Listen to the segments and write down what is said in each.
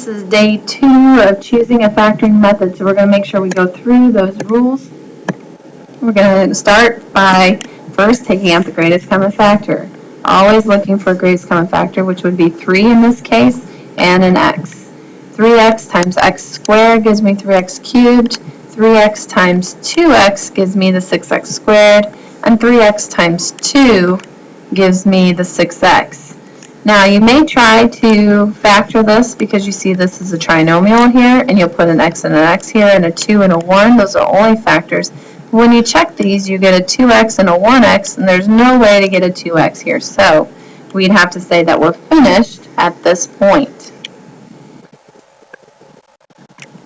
This is day 2 of choosing a factoring method, so we're going to make sure we go through those rules. We're going to start by first taking out the greatest common factor. Always looking for greatest common factor, which would be 3 in this case, and an x. 3x times x squared gives me 3x cubed. 3x times 2x gives me the 6x squared. And 3x times 2 gives me the 6x. Now you may try to factor this because you see this is a trinomial here, and you'll put an x and an x here and a 2 and a 1. Those are only factors. When you check these, you get a 2x and a 1x, and there's no way to get a 2x here. So we'd have to say that we're finished at this point.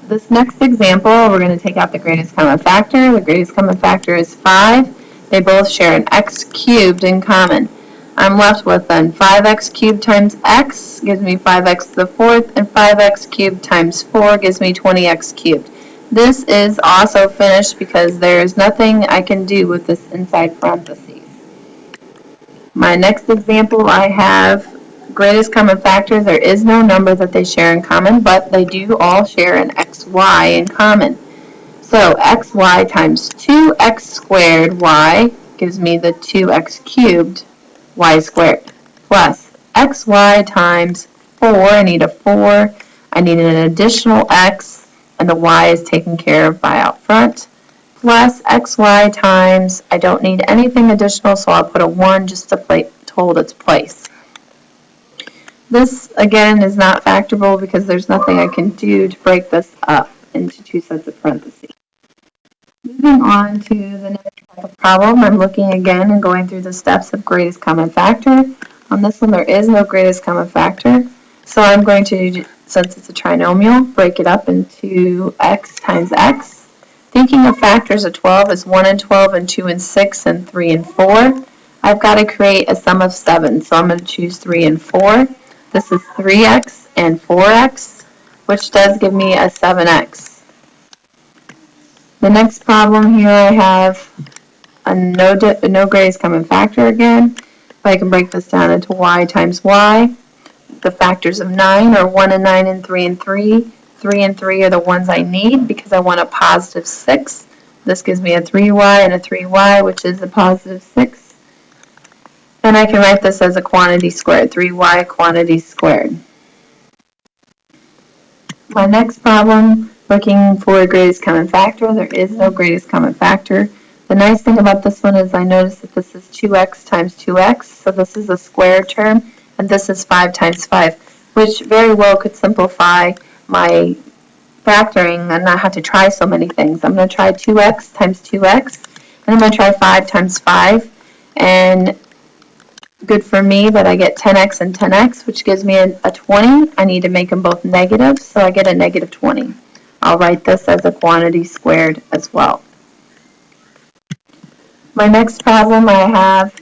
This next example, we're going to take out the greatest common factor. The greatest common factor is 5. They both share an x cubed in common. I'm left with then 5x cubed times x gives me 5x to the 4th, and 5x cubed times 4 gives me 20x cubed. This is also finished because there is nothing I can do with this inside parentheses. My next example, I have greatest common factor. There is no number that they share in common, but they do all share an xy in common. So xy times 2x squared y gives me the 2x cubed y squared, plus xy times 4, I need a 4, I need an additional x, and the y is taken care of by out front, plus xy times, I don't need anything additional, so I'll put a 1 just to hold its place. This, again, is not factorable because there's nothing I can do to break this up into 2 sets of parentheses. Moving on to the next type of problem, I'm looking again and going through the steps of greatest common factor. On this one, there is no greatest common factor, so I'm going to, since it's a trinomial, break it up into x times x. Thinking of factors of 12 as 1 and 12 and 2 and 6 and 3 and 4, I've got to create a sum of 7, so I'm going to choose 3 and 4. This is 3x and 4x, which does give me a 7x. The next problem here I have a no greatest common factor again. But I can break this down into y times y. The factors of 9 are 1 and 9 and 3 and 3. 3 and 3 are the ones I need because I want a positive 6. This gives me a 3y and a 3y, which is a positive 6. And I can write this as a quantity squared, 3y quantity squared. My next problem, looking for a greatest common factor. There is no greatest common factor. The nice thing about this one is I notice that this is 2x times 2x, so this is a squared term, and this is 5 times 5, which very well could simplify my factoring and not have to try so many things. I'm going to try 2x times 2x, and I'm going to try 5 times 5, and good for me that I get 10x and 10x, which gives me a 20. I need to make them both negative, so I get a negative 20. I'll write this as a quantity squared as well. My next problem, I have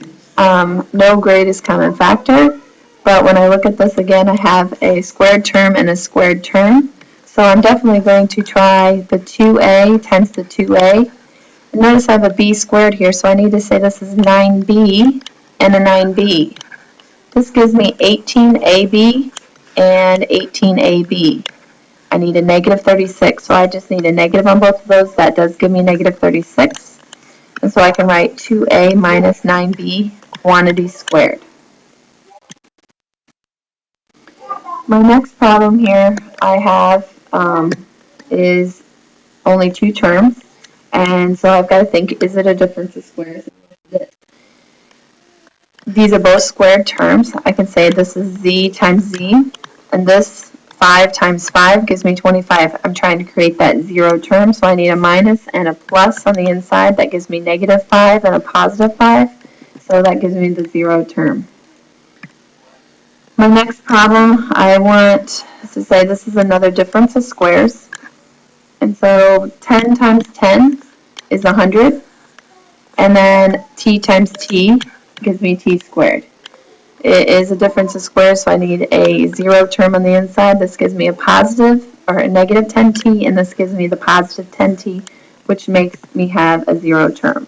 no greatest common factor, but when I look at this again, I have a squared term and a squared term. So I'm definitely going to try the 2a times the 2a. And notice I have a b squared here, so I need to say this is 9b and a 9b. This gives me 18ab and 18ab. I need a negative 36, so I just need a negative on both of those. That does give me negative 36. And so I can write 2a minus 9b quantity squared. My next problem here I have is only 2 terms. And so I've got to think, is it a difference of squares? These are both squared terms. I can say this is z times z, and this 5 times 5 gives me 25. I'm trying to create that 0 term, so I need a minus and a plus on the inside. That gives me negative 5 and a positive 5, so that gives me the 0 term. My next problem, I want to say this is another difference of squares. And so 10 times 10 is 100, and then t times t gives me t squared. It is a difference of squares, so I need a 0 term on the inside. This gives me a positive, or a negative 10t, and this gives me the positive 10t, which makes me have a 0 term.